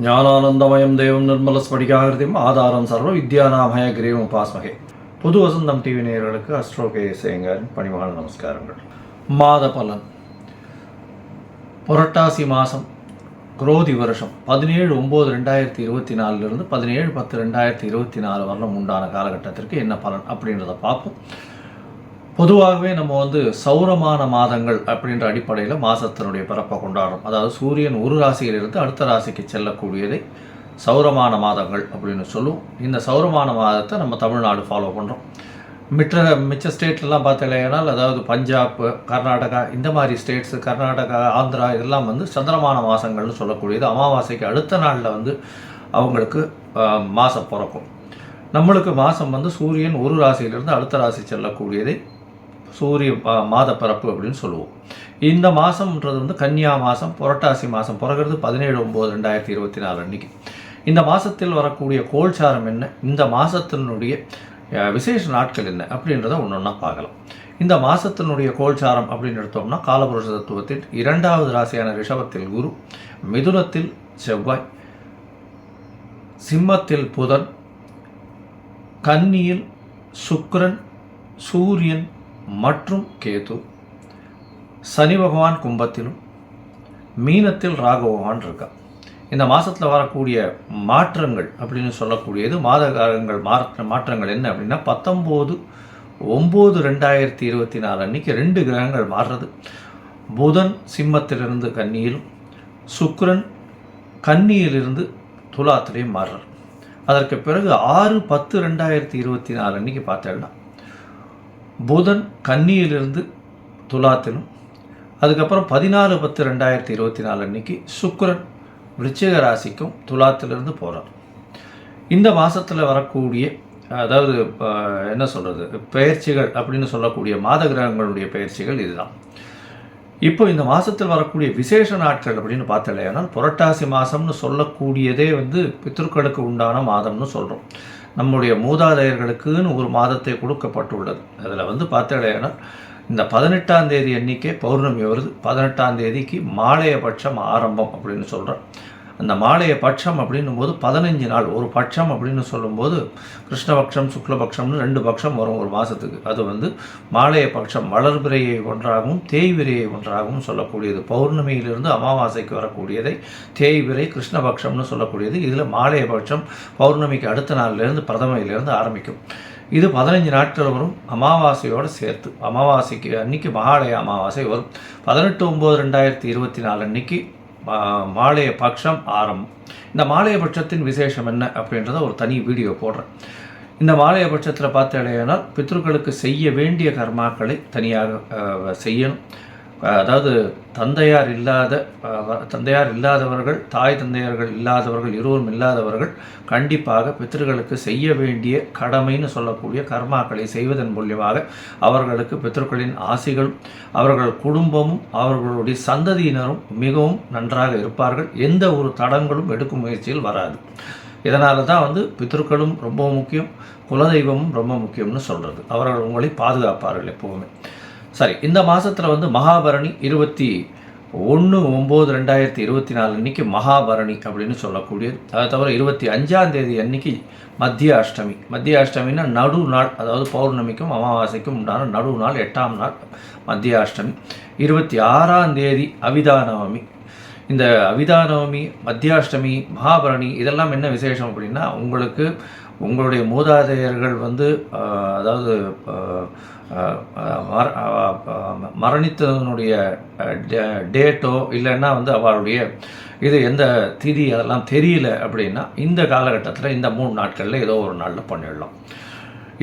ஞானானந்தமயம் தேவம் நிர்மலஸ்படிகாகிருதியும் ஆதாரம் சர்வ வித்யாநாமய கிரீவம் உபாஸ்மகே. புது வசந்தம் டிவி நேயர்களுக்கு அஸ்ட்ரோ கேஎஸ்ஐங்கரின் பணிவான நமஸ்காரங்கள். மாத பலன். புரட்டாசி மாதம் குரோதி வருஷம் 17/9/2024 17/10/2024 வரலும் உண்டான காலகட்டத்திற்கு என்ன பலன் அப்படின்றத பார்ப்போம். பொதுவாகவே நம்ம சௌரமான மாதங்கள் அப்படின்ற அடிப்படையில் மாதத்தினுடைய பிறப்பை கொண்டாடுறோம். அதாவது சூரியன் ஒரு ராசியிலிருந்து அடுத்த ராசிக்கு செல்லக்கூடியதை சௌரமான மாதங்கள் அப்படின்னு சொல்லுவோம். இந்த சௌரமான மாதத்தை நம்ம தமிழ்நாடு ஃபாலோ பண்ணுறோம். மிச்ச ஸ்டேட்லலாம் பார்த்தீங்கன்னா, அதாவது பஞ்சாப், கர்நாடகா, இந்த மாதிரி ஸ்டேட்ஸு, கர்நாடகா, ஆந்திரா இதெல்லாம் சந்திரமான மாதங்கள்னு சொல்லக்கூடியது. அமாவாசைக்கு அடுத்த நாளில் அவங்களுக்கு மாதம் பிறக்கும். நம்மளுக்கு மாதம் சூரியன் ஒரு ராசியிலிருந்து அடுத்த ராசி செல்லக்கூடியதை சூரிய மாத பிறப்பு அப்படின்னு சொல்லுவோம். இந்த மாதம்ன்றது கன்னியா மாதம், புரட்டாசி மாதம் பிறகுறது 17/9/2024 அன்றைக்கி. இந்த மாதத்தில் வரக்கூடிய கோல்சாரம் என்ன, இந்த மாதத்தினுடைய விசேஷ நாட்கள் என்ன அப்படின்றத ஒன்றா பார்க்கலாம். இந்த மாதத்தினுடைய கோல்சாரம் அப்படின்னு எடுத்தோம்னா, காலபுருஷ தத்துவத்தில் 2வது ராசியான ரிஷபத்தில் குரு, மிதுனத்தில் செவ்வாய், சிம்மத்தில் புதன், கன்னியில் சுக்கிரன், சூரியன் மற்றும் கேது, சனி பகவான் கும்பத்திலும், மீனத்தில் ராகு பகவான் இருக்கா. இந்த மாதத்தில் வரக்கூடிய மாற்றங்கள் அப்படின்னு சொல்லக்கூடியது மாதகாலங்கள் மாற்றங்கள் என்ன அப்படின்னா, 19/9/2024 அன்றைக்கி 2 கிரகங்கள் மாறுறது. புதன் சிம்மத்திலிருந்து கன்னியிலும், சுக்கிரன் கன்னியிலிருந்து துலாத்திலையும் மாறுறார். அதற்கு பிறகு 6/10/2024 அன்றைக்கி பார்த்தேன்னா, புதன் கன்னியிலிருந்து துலாத்திலும், அதுக்கப்புறம் 14/10/2024 அன்றைக்கி சுக்கிரன் விருச்சிக ராசிக்கும் துலாத்திலிருந்து போகிறார். இந்த மாதத்தில் வரக்கூடிய அதாவது என்ன சொல்கிறது, பெயர்ச்சிகள் அப்படின்னு சொல்லக்கூடிய மாத கிரகங்களுடைய பெயர்ச்சிகள் இதுதான். இப்போ இந்த மாதத்தில் வரக்கூடிய விசேஷ நாட்கள் அப்படின்னு பார்த்தலையானால், புரட்டாசி மாதம்னு சொல்லக்கூடியதே பித்ருக்களுக்கு உண்டான மாதம்னு சொல்கிறோம். நம்முடைய மூதாதையர்களுக்குன்னு ஒரு மாதத்தை கொடுக்கப்பட்டுள்ளது. அதில் பார்த்தலையானால், இந்த 18ஆம் தேதி அன்றைக்கே பௌர்ணமி வருது. 18ஆம் தேதிக்கு மாலைய பட்சம் ஆரம்பம் அப்படின்னு சொல்கிறோம். அந்த மாலைய பட்சம் அப்படின்னும் போது 15 நாள். ஒரு பட்சம் அப்படின்னு சொல்லும்போது கிருஷ்ணபக்ஷம் சுக்லபக்ஷம்னு 2 பட்சம் வரும் ஒரு மாதத்துக்கு. அது மாலைய பட்சம் வளர்பிறையை ஒன்றாகவும் தேய்விரையை ஒன்றாகவும் சொல்லக்கூடியது. பௌர்ணமியிலிருந்து அமாவாசைக்கு வரக்கூடியதை தேய்விரை கிருஷ்ணபக்ஷம்னு சொல்லக்கூடியது. இதில் மாலைய பட்சம் பௌர்ணமிக்கு அடுத்த நாளிலிருந்து பிரதமையிலிருந்து ஆரம்பிக்கும். இது 15 நாட்கள் வரும் அமாவாசையோடு சேர்த்து. அமாவாசைக்கு அன்றைக்கி மகாலய அமாவாசை வரும். 18/9/2024 அன்றைக்கி மாலைய பட்சம் ஆரம்பம். இந்த மாலைய பட்சத்தின் விசேஷம் என்ன அப்படின்றத ஒரு தனி வீடியோ போடுறேன். இந்த மாலைய பட்சத்தில் பார்த்தீங்கன்னா, பித்ருக்களுக்கு செய்ய வேண்டிய கர்மாக்களை தனியாக செய்யணும். அதாவது தந்தையார் இல்லாதவர்கள், தாய் தந்தையர்கள் இல்லாதவர்கள், இருவரும் இல்லாதவர்கள் கண்டிப்பாக பித்ருக்களுக்கு செய்ய வேண்டிய கடமைன்னு சொல்லக்கூடிய கர்மாக்களை செய்வதன் மூலியமாக அவர்களுக்கு பித்ருக்களின் ஆசிகளும், அவர்கள் குடும்பமும், அவர்களுடைய சந்ததியினரும் மிகவும் நன்றாக இருப்பார்கள். எந்த ஒரு தடங்களும் எடுக்கும் முயற்சியில் வராது. இதனால தான் பித்ருக்களும் ரொம்ப முக்கியம், குலதெய்வமும் ரொம்ப முக்கியம்னு சொல்கிறது. அவர்கள் உங்களை பாதுகாப்பார்கள் எப்போவுமே. சரி, இந்த மாதத்தில் மகாபரணி 21/9/2024 அன்றைக்கி மகாபரணி அப்படின்னு சொல்லக்கூடியது. அதை தவிர 25ஆம் தேதி அன்றைக்கி மத்திய அஷ்டமி. மத்திய அஷ்டமின்னா நடு நாள், அதாவது பௌர்ணமிக்கும் அமாவாசைக்கும் உண்டான நடு நாள், 8ஆம் நாள் மத்திய அஷ்டமி. 26ஆம் தேதி அவிதானவமி. இந்த அவிதானவமி, மத்தியாஷ்டமி, மகாபரணி இதெல்லாம் என்ன விசேஷம் அப்படின்னா, உங்களுடைய மூதாதையர்கள் அதாவது மரணித்ததனுடைய டேட்டோ இல்லைன்னா அவளுடைய இது எந்த திதி அதெல்லாம் தெரியல அப்படின்னா, இந்த காலகட்டத்தில் இந்த 3 நாட்களில் ஏதோ ஒரு நாளில் பண்ணிடலாம்.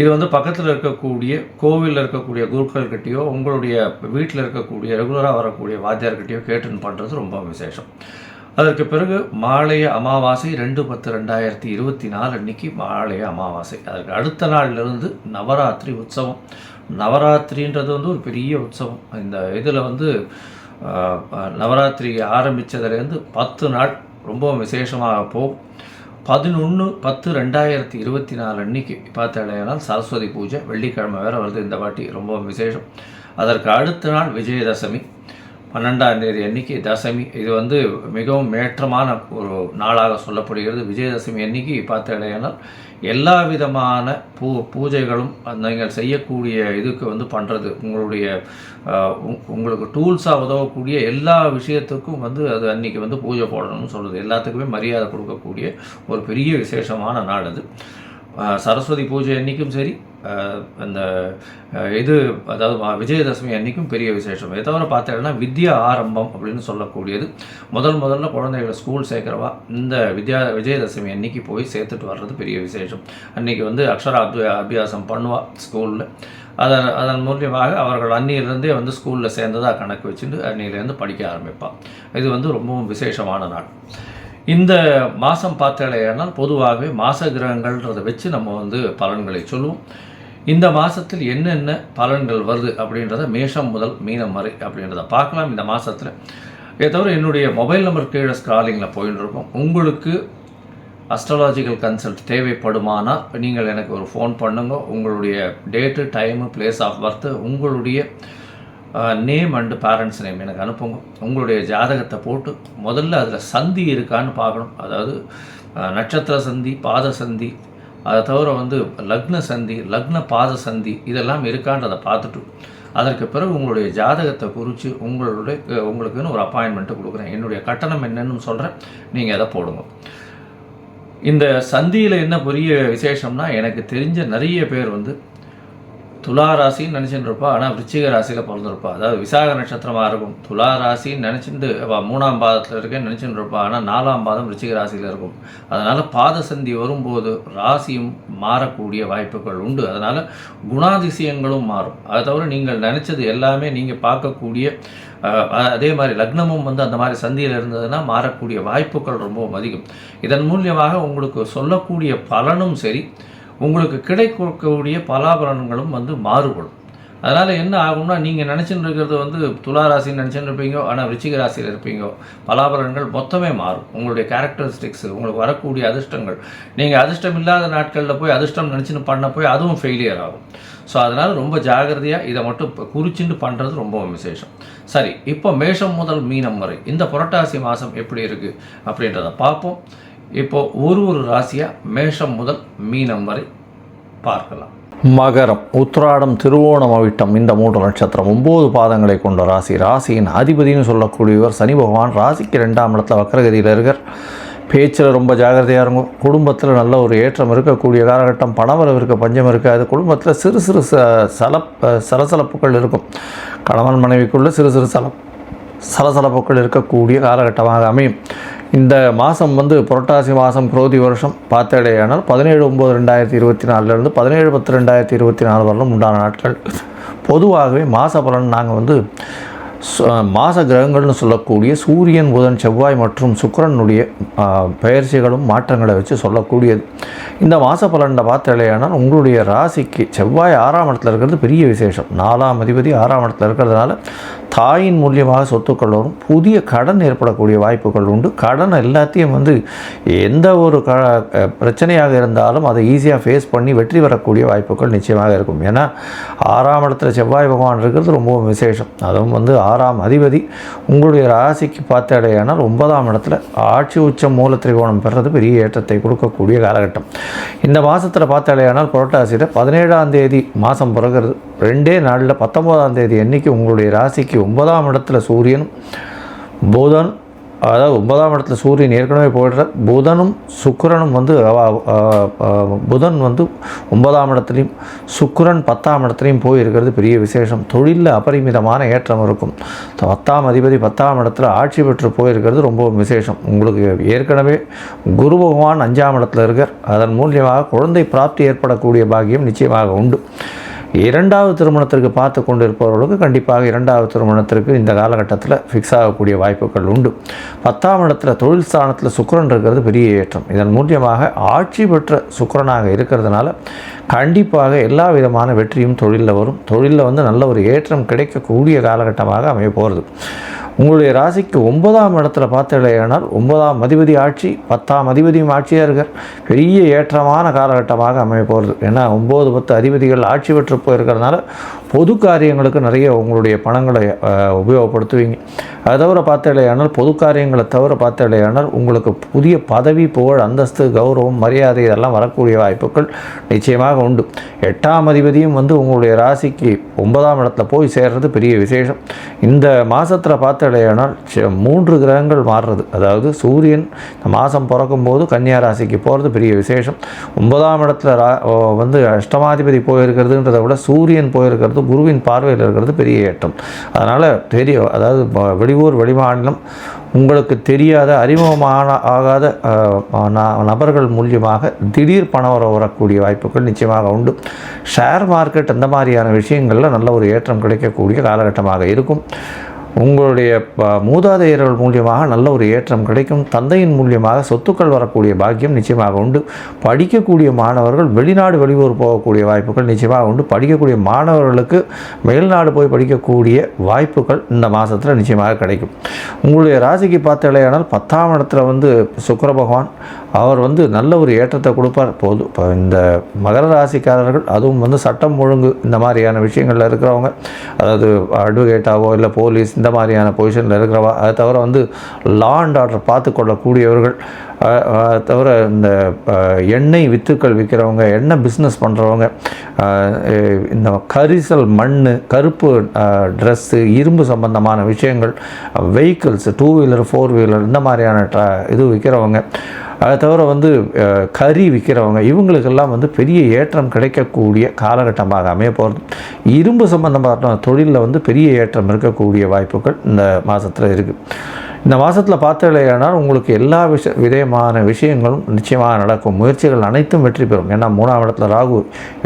இது பக்கத்தில் இருக்கக்கூடிய கோவிலில் இருக்கக்கூடிய குருக்கள்கிட்டையோ, உங்களுடைய வீட்டில் இருக்கக்கூடிய ரெகுலராக வரக்கூடிய வாத்தியார்கிட்டையோ கேட்டுன்னு பண்ணுறது ரொம்ப விசேஷம். அதற்கு பிறகு மாலைய அமாவாசை 2/10/2024 அன்றைக்கி மாலைய அமாவாசை. அதற்கு அடுத்த நாளிலிருந்து நவராத்திரி உற்சவம். நவராத்திரின்றது ஒரு பெரிய உற்சவம். இந்த இதில் நவராத்திரி ஆரம்பித்ததுலேருந்து 10 நாள் ரொம்ப விசேஷமாக போகும். 11/10/2024 அன்றைக்கி பார்த்தீங்கன்னா சரஸ்வதி பூஜை, வெள்ளிக்கிழமை வேறு வருது இந்த வாட்டி, ரொம்ப விசேஷம். அதற்கு அடுத்த நாள் விஜயதசமி. 12ஆம் தேதி அன்னைக்கு தசமி. இது வந்து மிகவும் ஏற்றமான ஒரு நாளாக சொல்லப்படுகிறது. விஜயதசமி அன்னைக்கு பார்த்தீங்கன்னா எல்லா விதமான பூஜைகளும் நீங்கள் செய்யக்கூடிய இதுக்கு வந்து பண்ணுறது உங்களுக்கு டூல்ஸாக உதவக்கூடிய எல்லா விஷயத்துக்கும் வந்து அது அன்றைக்கி வந்து பூஜை போடணும்னு சொல்கிறது. எல்லாத்துக்குமே மரியாதை கொடுக்கக்கூடிய ஒரு பெரிய விசேஷமான நாள் அது. சரஸ்வதி பூஜை அன்றைக்கும் சரி, அந்த அதாவது விஜயதசமி அன்றைக்கும் பெரிய விசேஷம். இதை தவிர பார்த்தீங்கன்னா வித்யா ஆரம்பம் அப்படின்னு சொல்லக்கூடியது. முதல்ல குழந்தைகளை ஸ்கூல் சேர்க்குறவா இந்த விஜயதசமி அன்றைக்கி போய் சேர்த்துட்டு வர்றது பெரிய விசேஷம். அன்றைக்கி வந்து அபியாசம் பண்ணுவா ஸ்கூலில். அதன் மூலியமாக அவர்கள் அன்னியிலேருந்தே வந்து ஸ்கூலில் சேர்ந்ததாக கணக்கு வச்சுட்டு அன்னியிலேருந்து படிக்க ஆரம்பிப்பாள். இது வந்து ரொம்பவும் விசேஷமான நாள். இந்த மாதம் பார்த்தேனால் பொதுவாகவே மாத கிரகங்கள்ன்றதை வச்சு நம்ம வந்து பலன்களை சொல்லுவோம். இந்த மாதத்தில் என்னென்ன பலன்கள் வருது அப்படின்றத மேஷம் முதல் மீனம் வரை அப்படின்றத பார்க்கலாம் இந்த மாதத்தில். இதை தவிர என்னுடைய மொபைல் நம்பர் கீழே ஸ்க்ராலிங்கில் போயின்னு இருக்கோம். உங்களுக்கு அஸ்ட்ராலாஜிக்கல் கன்சல்ட் தேவைப்படுமானால் நீங்கள் எனக்கு ஒரு ஃபோன் பண்ணுங்க. உங்களுடைய date, time, place of birth, உங்களுடைய நேம் அண்டு பேரண்ட்ஸ் நேம் எனக்கு அனுப்புங்க. உங்களுடைய ஜாதகத்தை போட்டு முதல்ல அதில் சந்தி இருக்கான்னு பார்க்கணும். அதாவது நட்சத்திர சந்தி, பாத சந்தி, அதை தவிர வந்து லக்ன சந்தி, லக்ன பாத சந்தி இதெல்லாம் இருக்கான்றதை பார்த்துட்டு அதற்கு பிறகு உங்களுடைய ஜாதகத்தை குறித்து உங்களுக்குன்னு ஒரு அப்பாயின்மெண்ட்டு கொடுக்குறேன். என்னுடைய கட்டணம் என்னன்னு சொல்கிறேன், நீங்கள் அதை போடுங்க. இந்த சந்தியில் என்ன பெரிய விசேஷம்னா, எனக்கு தெரிஞ்ச நிறைய பேர் வந்து துலா ராசின்னு நினச்சிட்டு இருப்பா, ஆனால் விருச்சிக ராசியில் பிறந்திருப்பா. அதாவது விசாக நட்சத்திரமாக இருக்கும். துலா ராசின்னு நினச்சிட்டு 3ஆம் பாதத்தில் இருக்கேன்னு நினச்சிட்டு இருப்பா, ஆனால் 4ஆம் பாதம் விருச்சிக ராசியில் இருக்கும். அதனால் பாத சந்தி வரும்போது ராசியும் மாறக்கூடிய வாய்ப்புகள் உண்டு. அதனால் குணாதிசயங்களும் மாறும். அதை தவிர நீங்கள் நினச்சது எல்லாமே நீங்கள் பார்க்கக்கூடிய அதே மாதிரி லக்னமும் வந்து அந்த மாதிரி சந்தியில் இருந்ததுன்னா மாறக்கூடிய வாய்ப்புகள் ரொம்பவும் அதிகம். இதன் மூலியமாக உங்களுக்கு சொல்லக்கூடிய பலனும் சரி, உங்களுக்கு கிடைக்கக்கூடிய பலாபலன்களும் வந்து மாறுபடும். அதனால் என்ன ஆகும்னா, நீங்கள் நினச்சின்னு இருக்கிறது வந்து துலா ராசின்னு நினச்சின்னு இருப்பீங்க, ஆனால் விருச்சிக ராசியில் இருப்பீங்க. பலாபலன்கள் மொத்தமே மாறும். உங்களுடைய கேரக்டரிஸ்டிக்ஸ், உங்களுக்கு வரக்கூடிய அதிர்ஷ்டங்கள், நீங்கள் அதிர்ஷ்டம் இல்லாத நாட்களில் போய் அதிர்ஷ்டம் நினச்சின்னு பண்ண போய் அதுவும் ஃபெயிலியர் ஆகும். ஸோ அதனால் ரொம்ப ஜாகிரதையாக இதை மட்டும் குறிச்சிட்டு பண்ணுறது ரொம்ப விசேஷம். சரி, இப்போ மேஷம் முதல் மீனம் வரை இந்த புரட்டாசி மாதம் எப்படி இருக்குது அப்படின்றத பார்ப்போம். இப்போது ஒரு ராசியாக மேஷம் முதல் மீனம் வரை பார்க்கலாம். மகரம், உத்திராடம், திருவோணம், அவிட்டம் இந்த 3 நட்சத்திரம் 9 பாதங்களை கொண்ட ராசி. ராசியின் அதிபதினு சொல்லக்கூடியவர் சனி பகவான். ராசிக்கு 2ஆம் இடத்துல வக்கரகதியில் இருக்கார். பேச்சில் ரொம்ப ஜாகிரதையாக இருக்கும். குடும்பத்தில் நல்ல ஒரு ஏற்றம் இருக்கக்கூடிய காலகட்டம். பணவரவு இருக்க, பஞ்சம் இருக்காது. குடும்பத்தில் சிறு சிறு சலசலப்புகள் இருக்கும். கணவன் மனைவிக்குள்ளே சிறு சிறு சலசலப்புகள் இருக்கக்கூடிய காலகட்டமாக அமையும். இந்த மாதம் வந்து புரட்டாசி மாதம் குரோதி வருஷம் பார்த்தடையானால் 17/9/2024 17/10/2024 வரலும் உண்டான நாட்கள். பொதுவாகவே மாத பலன் நாங்கள் வந்து மாத கிரகங்கள்னு சொல்லக்கூடிய சூரியன், புதன், செவ்வாய் மற்றும் சுக்கிரனுடைய பெயர்ச்சிகளும் மாற்றங்களை வச்சு சொல்லக்கூடியது. இந்த மாத பலனில் பார்த்தலையானால் உங்களுடைய ராசிக்கு செவ்வாய் 6ஆம் இடத்துல இருக்கிறது பெரிய விசேஷம். 4ஆம் அதிபதி 6ஆம் இடத்துல இருக்கிறதுனால தாயின் மூலியமாக சொத்துக்கள் வரும். புதிய கடன் ஏற்படக்கூடிய வாய்ப்புகள் உண்டு. கடன் எல்லாத்தையும் வந்து எந்த ஒரு பிரச்சனையாக இருந்தாலும் அதை ஈஸியாக ஃபேஸ் பண்ணி வெற்றி பெறக்கூடிய வாய்ப்புகள் நிச்சயமாக இருக்கும். ஏன்னா 6ஆம் இடத்துல செவ்வாய் பகவான் இருக்கிறது ரொம்பவும் விசேஷம். அதுவும் வந்து 6ஆம் அதிபதி உங்களுடைய ராசிக்கு பார்த்தடையானால் 9ஆம் இடத்துல ஆட்சி உச்சம் மூல திரிகோணம் பெறுறது பெரிய ஏற்றத்தை கொடுக்கக்கூடிய காலகட்டம். இந்த மாதத்தில் பார்த்தடையானால் புரட்டாசியில் 17ஆம் தேதி மாதம் பிறகுறது 2 நாளில் 19ஆம் தேதி அன்னைக்கு உங்களுடைய ராசிக்கு 9ஆம் இடத்துல சூரியனும் புதன், அதாவது 9ஆம் இடத்துல சூரியன் ஏற்கனவே போயிடுற புதனும் சுக்கிரனும் வந்து புதன் வந்து 9ஆம் இடத்துலையும் சுக்கிரன் 10ஆம் இடத்துலையும் போயிருக்கிறது பெரிய விசேஷம். தொழிலில் அபரிமிதமான ஏற்றம் இருக்கும். 10ஆம் அதிபதி 10ஆம் இடத்துல ஆட்சி பெற்று போயிருக்கிறது ரொம்ப விசேஷம். உங்களுக்கு ஏற்கனவே குரு பகவான் 5ஆம் இடத்துல இருக்கார். அதன் மூலியமாக குழந்தை பிராப்தி ஏற்படக்கூடிய பாக்கியம் நிச்சயமாக உண்டு. 2வது திருமணத்திற்கு பார்த்து கொண்டு இருப்பவர்களுக்கு கண்டிப்பாக 2வது திருமணத்திற்கு இந்த காலகட்டத்தில் ஃபிக்ஸ் ஆகக்கூடிய வாய்ப்புகள் உண்டு. 10ஆம் இடத்துல தொழில் ஸ்தானத்தில் சுக்கிரன் இருக்கிறது பெரிய ஏற்றம். இதன் மூலியமாக ஆட்சி பெற்ற சுக்கிரனாக இருக்கிறதுனால கண்டிப்பாக எல்லா விதமான வெற்றியும் தொழிலில் வரும். தொழிலில் வந்து நல்ல ஒரு ஏற்றம் கிடைக்கக்கூடிய காலகட்டமாக அமைய போகிறது. உங்களுடைய ராசிக்கு 9ஆம் இடத்துல பார்த்தலையானால் 9ஆம் அதிபதி ஆட்சி, 10ஆம் அதிபதியும் ஆட்சியாக இருக்கார். பெரிய ஏற்றமான காலகட்டமாக அமைய போகிறது. ஏன்னா 9, 10 அதிபதிகள் ஆட்சி பெற்று போயிருக்கிறதுனால பொது காரியங்களுக்கு நிறைய உங்களுடைய பணங்களை உபயோகப்படுத்துவீங்க. அதை தவிர பார்த்தாலேயானால் பொது காரியங்களை தவிர பார்த்தாலேயானால் உங்களுக்கு புதிய பதவி, புகழ், அந்தஸ்து, கௌரவம், மரியாதை இதெல்லாம் வரக்கூடிய வாய்ப்புகள் நிச்சயமாக உண்டு. 8ஆம் அதிபதியும் உங்களுடைய ராசிக்கு 9ஆம் இடத்துல போய் சேர்றது பெரிய விசேஷம். இந்த மாதத்தில் பார்த்தாலேயானால் 3 கிரகங்கள் மாறுறது, அதாவது சூரியன் இந்த மாதம் பிறக்கும்போது கன்னியா ராசிக்கு போகிறது பெரிய விசேஷம். 9ஆம் இடத்துல அஷ்டமாதிபதி போயிருக்கிறதுன்றதை விட சூரியன் போயிருக்கிறது, குருவின் பார்வையில் இருக்கிறது பெரிய ஏற்றம். அதனால் அதாவது வெளியூர் வெளிமாநிலம் உங்களுக்கு தெரியாத அறிமுகமான நபர்கள் மூலியமாக திடீர் பணம் வரக்கூடிய வாய்ப்புகள் நிச்சயமாக உண்டு. ஷேர் மார்க்கெட் அந்த மாதிரியான விஷயங்களில் நல்ல ஒரு ஏற்றம் கிடைக்கக்கூடிய காலகட்டமாக இருக்கும். உங்களுடைய மூதாதையர்கள் மூலியமாக நல்ல ஒரு ஏற்றம் கிடைக்கும். தந்தையின் மூலியமாக சொத்துக்கள் வரக்கூடிய பாக்கியம் நிச்சயமாக உண்டு. படிக்கக்கூடிய மாணவர்கள் வெளிநாடு வெளியூர் போகக்கூடிய வாய்ப்புகள் நிச்சயமாக உண்டு. படிக்கக்கூடிய மாணவர்களுக்கு மேல்நாடு போய் படிக்கக்கூடிய வாய்ப்புகள் இந்த மாதத்தில் நிச்சயமாக கிடைக்கும். உங்களுடைய ராசிக்கு பார்த்தாலேயானால் 10ஆம் இடத்துல சுக்கிர பகவான் அவர் நல்ல ஒரு ஏற்றத்தை கொடுப்பார். இப்போ இந்த மகர ராசிக்காரர்கள் அதுவும் சட்டம் ஒழுங்கு இந்த மாதிரியான விஷயங்களில் இருக்கிறவங்க, அதாவது அட்வொகேட்டாவோ இல்லை போலீஸ் இந்த மாதிரியான பொசிஷனில் இருக்கிறவா, அதை தவிர லா அண்ட் ஆர்டர் பார்த்து கொள்ளக்கூடியவர்கள், அதை தவிர இந்த எண்ணெய் வித்துக்கள் விற்கிறவங்க, எண்ணெய் பிஸ்னஸ் பண்ணுறவங்க, இந்த கரிசல், மண், கருப்பு ட்ரெஸ்ஸு, இரும்பு சம்பந்தமான விஷயங்கள், வெஹிக்கிள்ஸ், 2 வீலர் 4 வீலர் இந்த மாதிரியான இது விற்கிறவங்க, அதை தவிர கறி விற்கிறவங்க, இவங்களுக்கெல்லாம் பெரிய ஏற்றம் கிடைக்கக்கூடிய காலகட்டமாக அமைய போகிறது. இரும்பு சம்பந்தமான தொழிலில் பெரிய ஏற்றம் இருக்கக்கூடிய வாய்ப்புகள் இந்த மாதத்தில் இருக்குது. இந்த மாதத்தில் பார்த்தாலேயானால் உங்களுக்கு எல்லா விதமான விஷயங்களும் நிச்சயமாக நடக்கும். முயற்சிகள் அனைத்தும் வெற்றி பெறும். ஏன்னா 3ஆம் இடத்துல ராகு,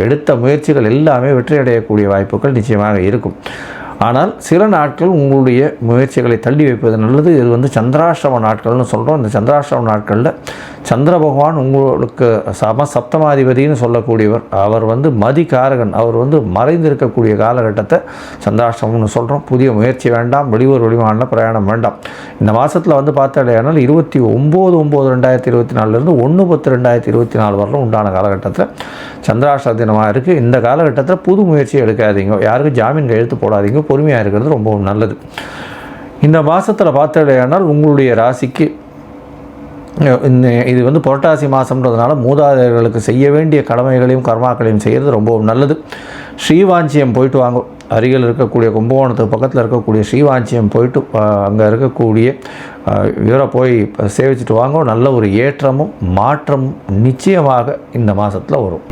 எடுத்த முயற்சிகள் எல்லாமே வெற்றி அடையக்கூடிய வாய்ப்புகள் நிச்சயமாக இருக்கும். ஆனால் சில நாட்கள் உங்களுடைய முயற்சிகளை தள்ளி வைப்பது நல்லது. இது சந்திராஷ்டம நாட்கள்னு சொல்கிறோம். இந்த சந்திராஷ்டம நாட்களில் சந்திர பகவான் உங்களுக்கு சப்தமாதிபதினு சொல்லக்கூடியவர். அவர் மதிகாரகன். அவர் மறைந்திருக்கக்கூடிய காலகட்டத்தை சந்திராஷ்டமம்னு சொல்கிறோம். புதிய முயற்சி வேண்டாம், வெளியூர் வெளிமாநில பிரயாணம் வேண்டாம். இந்த மாதத்தில் பார்த்தாலேயானால் 29/9/2024 1/10/2024 வரலும் உண்டான காலகட்டத்தில் சந்திராஷ்டம தினமாக இருக்குது. இந்த காலகட்டத்தில் புது முயற்சி எடுக்காதீங்க, யாருக்கும் ஜாமீன் கையெழுத்து போடாதீங்க, பொறுமையாக இருக்கிறது ரொம்பவும் நல்லது. இந்த மாதத்தில் பார்த்தாலேயானால் உங்களுடைய ராசிக்கு இது புரட்டாசி மாதம்ன்றதுனால மூதாதையர்களுக்கு செய்ய வேண்டிய கடமைகளையும் கர்மாக்களையும் செய்கிறது ரொம்பவும் நல்லது. ஸ்ரீவாஞ்சியம் போயிட்டு வாங்க. அருகில் இருக்கக்கூடிய கும்பகோணத்துக்கு பக்கத்தில் இருக்கக்கூடிய ஸ்ரீவாஞ்சியம் போயிட்டு அங்கே இருக்கக்கூடிய இவரை போய் சேவிச்சுட்டு வாங்க. நல்ல ஒரு ஏற்றமும் மாற்றமும் நிச்சயமாக இந்த மாதத்தில் வரும்.